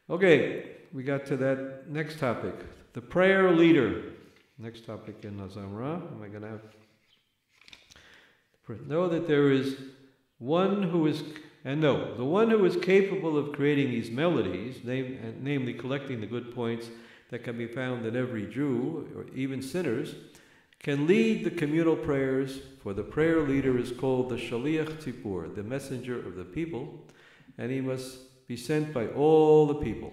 Okay, we got to that next topic. The prayer leader. Next topic in azamra. Am I going to have... Know that there is one who is... And no, the one who is capable of creating these melodies, namely collecting the good points that can be found in every Jew, or even sinners, can lead the communal prayers, for the prayer leader is called the Shaliach Tzipur, the messenger of the people, and he must be sent by all the people.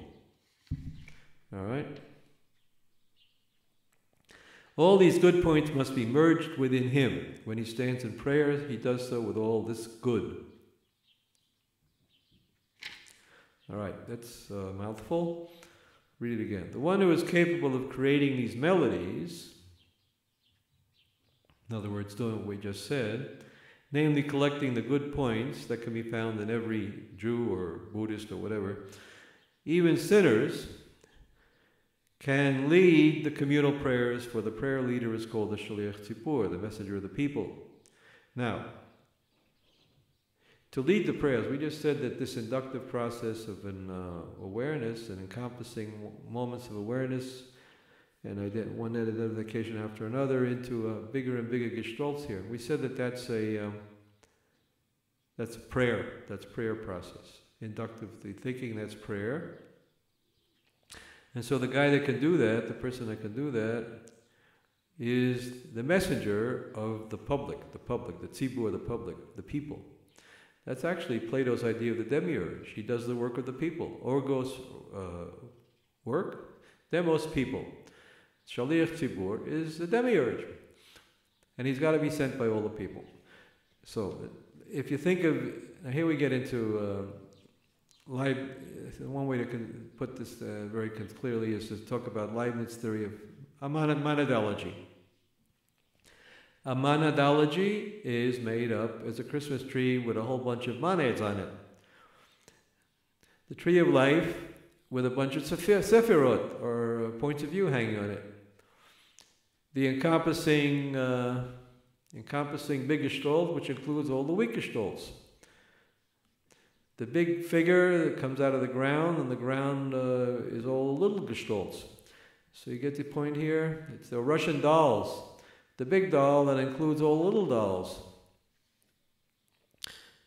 All right? All these good points must be merged within him. When he stands in prayer, he does so with all this good. All right, that's a mouthful. Read it again. The one who is capable of creating these melodies, in other words, doing what we just said, namely collecting the good points that can be found in every Jew or Buddhist or whatever, even sinners can lead the communal prayers, for the prayer leader is called the Shaliach Tzipur, the messenger of the people. Now, to lead the prayers, we just said that this inductive process of an awareness and encompassing moments of awareness, and I did one identification after another into bigger and bigger gestalts here. We said that that's prayer. That's prayer process. Inductively thinking, that's prayer. And so the guy that can do that, the person that can do that, is the messenger of the public, the tzibur, the public, the people. That's actually Plato's idea of the demiurge. He does the work of the people. Orgos, work, demos, people. Shaliach Tzibur is the demiurge. And he's got to be sent by all the people. So, if you think of, now here we get into, one way to put this very clearly is to talk about Leibniz's theory of monadology. A monadology is made up as a Christmas tree with a whole bunch of monads on it. The tree of life with a bunch of sephirot, or points of view hanging on it. The encompassing big gestalt, which includes all the weak gestalts. The big figure that comes out of the ground, and the ground is all little gestalts. So you get the point here? It's the Russian dolls. The big doll that includes all little dolls.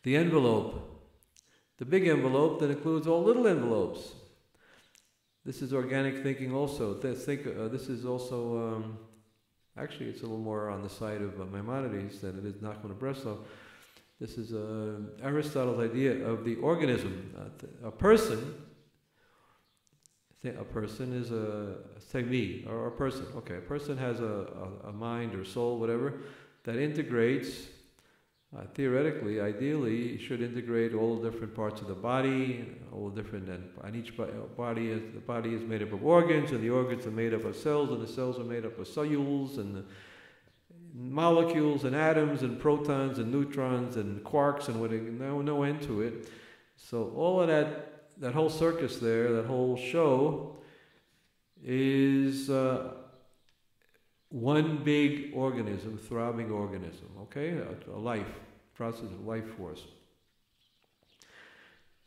The envelope. The big envelope that includes all little envelopes. This is organic thinking also. This is also, actually it's a little more on the side of Maimonides than it is NACHMAN of Breslov. This is Aristotle's idea of the organism. A person is say me, or a person. Okay, a person has a mind or soul, whatever, that integrates, theoretically, ideally, should integrate all the different parts of the body, all the different, and each body is made up of organs, and the organs are made up of cells, and the cells are made up of cellules, and the molecules, and atoms, and protons, and neutrons, and quarks, and no end to it. So all of that whole circus there, that whole show, is one big organism, throbbing organism, okay? A life, process of life force.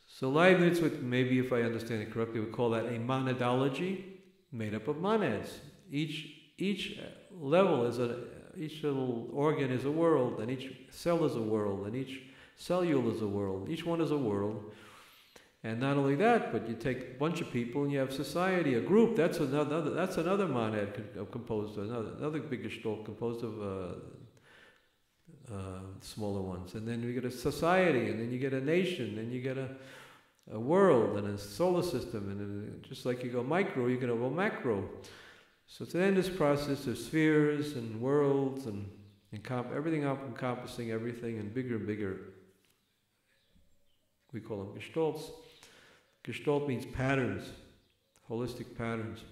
So Leibniz would, maybe if I understand it correctly, would call that a monadology made up of monads. Each level is each little organ is a world, and each cell is a world, and each cellule is a world. Each one is a world. And not only that, but you take a bunch of people and you have society, a group. That's another monad composed of another big gestalt composed of smaller ones. And then you get a society, and then you get a nation, and you get a world and a solar system, and just like you go micro, you can go macro. So it's an endless process of spheres and worlds and everything encompassing everything, and bigger. We call them gestalts. Gestalt means patterns, holistic patterns.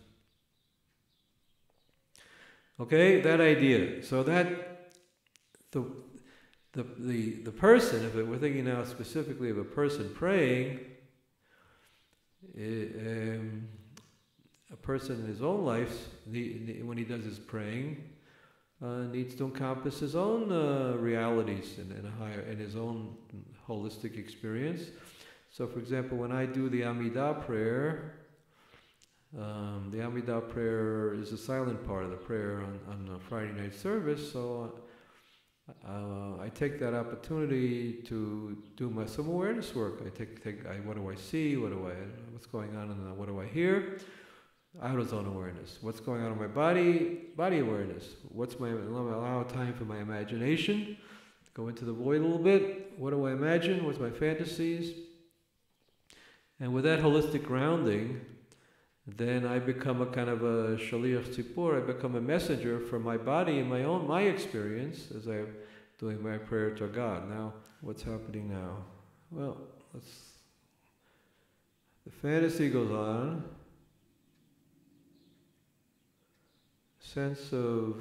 Okay, that idea. So that the person, if we're thinking now specifically of a person praying, a person in his own life, when he does his praying, needs to encompass his own realities in his own holistic experience. So for example, when I do the Amidah prayer, the Amidah prayer is the silent part of the prayer on the Friday night service, so I take that opportunity to do some awareness work. What do I see? What's going on? And what do I hear? Outer zone awareness. What's going on in my body? Body awareness. Allow time for my imagination. Go into the void a little bit. What do I imagine? What's my fantasies? And with that holistic grounding, then I become a kind of a shaliach tzipur. I become a messenger for my body and my experience as I'm doing my prayer to God. Now, what's happening now? Well, the fantasy goes on. Sense of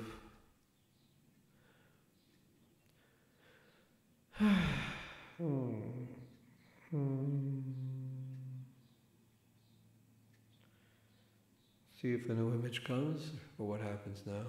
see if a new image comes, or what happens now.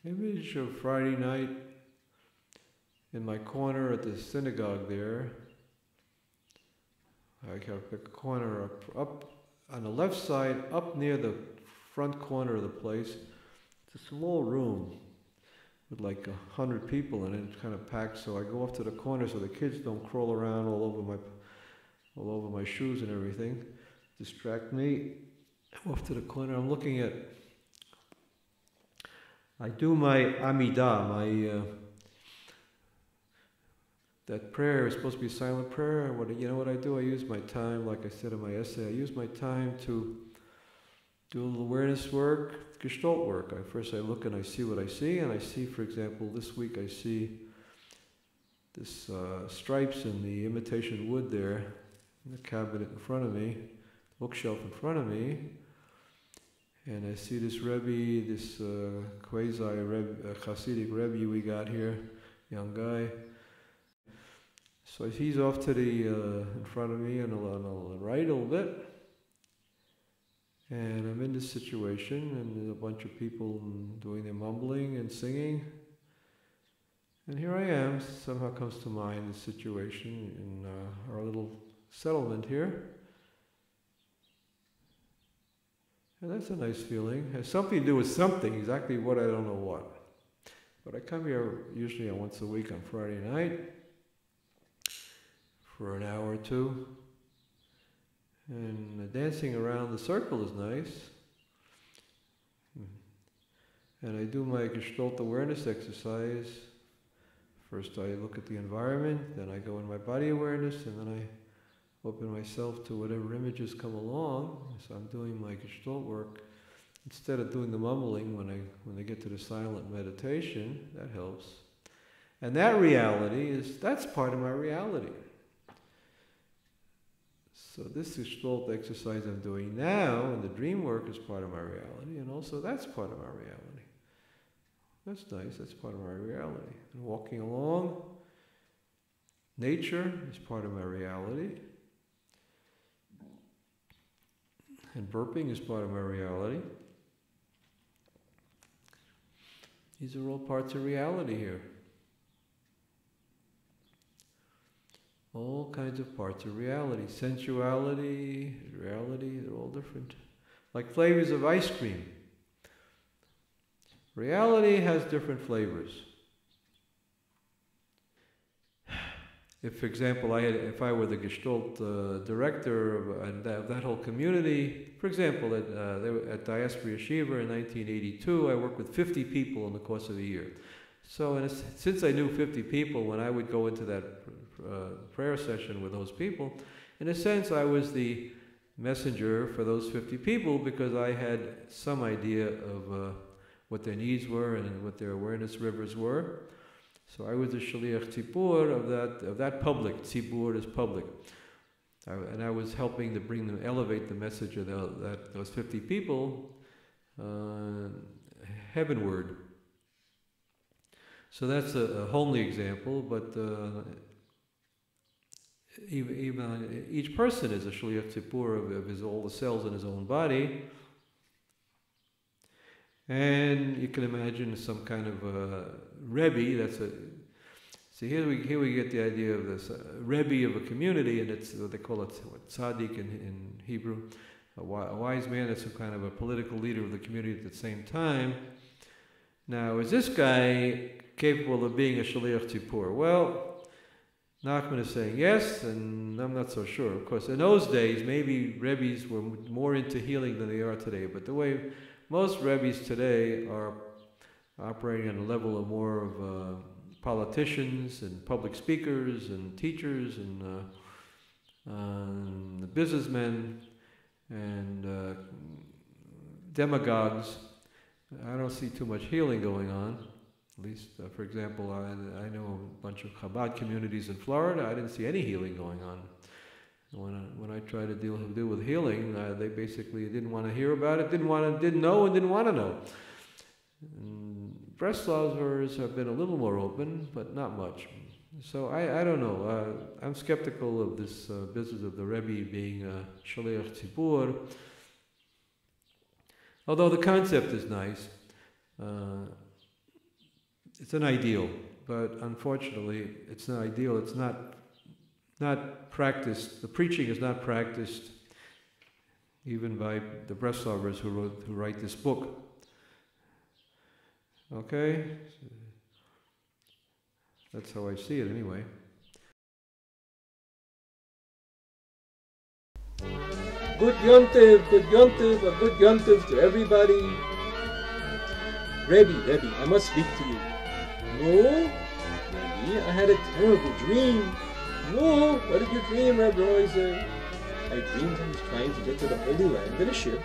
Image of Friday night in my corner at the synagogue there. I can pick a corner up on the left side, up near the front corner of the place. It's a small room with like 100 people in it. It's kind of packed, so I go off to the corner so the kids don't crawl around all over my shoes and everything, distract me. I'm off to the corner. I'm looking at. I do my Amidah, that prayer is supposed to be a silent prayer. You know what I do? I use my time, like I said in my essay, I use my time to do a little awareness work, gestalt work. First I look and I see what I see, and I see, for example, this week I see this stripes in the imitation wood there, in the cabinet in front of me, bookshelf in front of me. And I see this Rebbe, this Hasidic Rebbe we got here, young guy. So he's off to the in front of me and on the right a little bit. And I'm in this situation, and there's a bunch of people doing their mumbling and singing. And here I am, somehow comes to mind the situation in our little settlement here. And that's a nice feeling. It has something to do with something, exactly what, I don't know what. But I come here usually once a week on Friday night for an hour or two. And dancing around the circle is nice. And I do my Gestalt awareness exercise. First I look at the environment, then I go in my body awareness, and then I open myself to whatever images come along. So I'm doing my Gestalt work. Instead of doing the mumbling when I get to the silent meditation, that helps. And that reality that's part of my reality. So this Gestalt exercise I'm doing now, and the dream work is part of my reality, and also that's part of my reality. That's nice, that's part of my reality. And walking along, nature is part of my reality. And burping is part of my reality. These are all parts of reality here. All kinds of parts of reality. Sensuality, reality, they're all different. Like flavors of ice cream. Reality has different flavors. If, for example, if I were the Gestalt director of that whole community, for example, at Diaspora Yeshiva in 1982, I worked with 50 people in the course of a year. So since I knew 50 people, when I would go into that prayer session with those people, in a sense I was the messenger for those 50 people, because I had some idea of what their needs were and what their awareness rivers were. So I was the shaliach tzipur of that public. Tzipur is public. and I was helping to bring them, elevate the message of those 50 people heavenward. So that's a homely example, but even each person is a shliach tzipur of all the cells in his own body. And you can imagine some kind of a Rebbe. See, here we get the idea of this Rebbe of a community, and it's what they call it tzaddik in Hebrew. A wise man is some kind of a political leader of the community at the same time. Now, is this guy capable of being a shliach tzipur? Well, Nachman is saying yes, and I'm not so sure. Of course, in those days, maybe Rebbes were more into healing than they are today, but the way most Rebbes today are operating on a level of more of politicians and public speakers and teachers and businessmen and demagogues. I don't see too much healing going on. At least, for example, I know a bunch of Chabad communities in Florida. I didn't see any healing going on. When I tried to deal with healing, they basically didn't want to hear about it, didn't know, and didn't want to know. Breslovers have been a little more open, but not much. So I don't know. I'm skeptical of this business of the Rebbe being a shliach tzipur. Although the concept is nice, it's an ideal, but unfortunately, it's an ideal. It's not practiced. The preaching is not practiced, even by the Breslovers who write this book. Okay, that's how I see it, anyway. Good yontiv, a good yontiv to everybody. Rebbe, I must speak to you. No, Rebbe, I had a terrible dream. No, what did you dream, Rebbe Roizer? I dreamed I was trying to get to the Holy Land in a ship,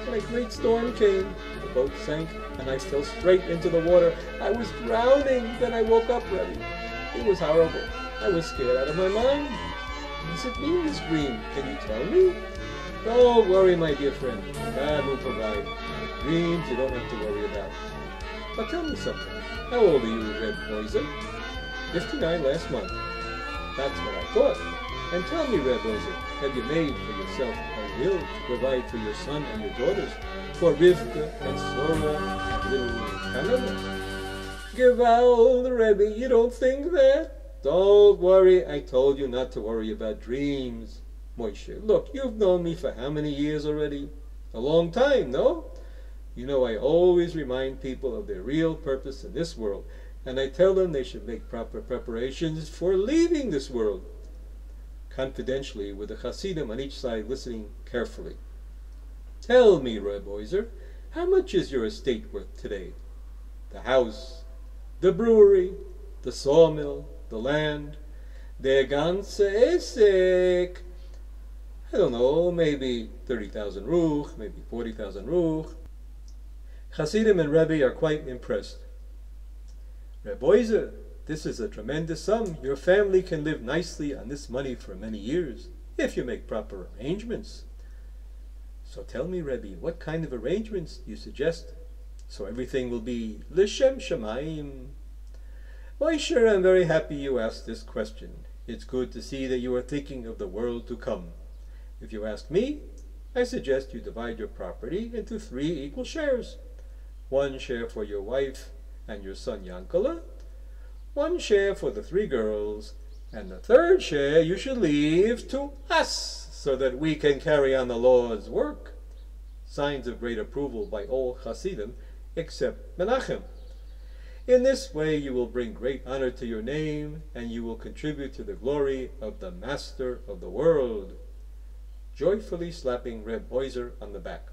and a great storm came. The boat sank, and I fell straight into the water. I was drowning. Then I woke up, Rebbe. It was horrible. I was scared out of my mind. What does it mean, this dream? Can you tell me? Don't worry, my dear friend. God will provide. Dreams you don't have to worry about. But tell me something. How old are you, Reb Moiser? 59 last month. That's what I thought. And tell me, Reb Moiser, have you made for yourself a will to provide for your son and your daughters, for Rivka and Sora and little Canada? Gewalt, Rebbe, you don't think that? Don't worry, I told you not to worry about dreams. Moshe, look, you've known me for how many years already? A long time, no? You know I always remind people of their real purpose in this world, and I tell them they should make proper preparations for leaving this world. Confidentially, with the Hasidim on each side listening carefully. Tell me, Reb Oizer, how much is your estate worth today? The house, the brewery, the sawmill, the land, der ganze Esek. I don't know, maybe 30,000 ruch, maybe 40,000 ruch. Hasidim and Rebbe are quite impressed. Reb Oizer, this is a tremendous sum. Your family can live nicely on this money for many years, if you make proper arrangements. So tell me, Rebbe, what kind of arrangements do you suggest? So everything will be l'shem shamayim. Why, sure, I'm very happy you asked this question. It's good to see that you are thinking of the world to come. If you ask me, I suggest you divide your property into 3 equal shares. 1 share for your wife and your son Yankala, 1 share for the 3 girls, and the 3rd share you should leave to us, so that we can carry on the Lord's work. Signs of great approval by all Hasidim, except Menachem. In this way you will bring great honor to your name, and you will contribute to the glory of the Master of the world. Joyfully slapping Reb Oizer on the back.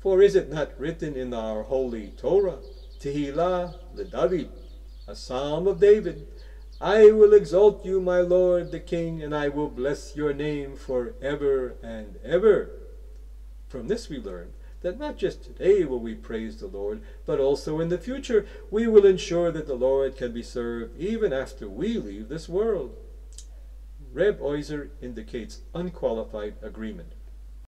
For is it not written in our holy Torah, Tehillah LeDavid, a psalm of David, I will exalt you, my Lord the King, and I will bless your name forever and ever. From this we learn that not just today will we praise the Lord, but also in the future we will ensure that the Lord can be served even after we leave this world. Reb Oizer indicates unqualified agreement.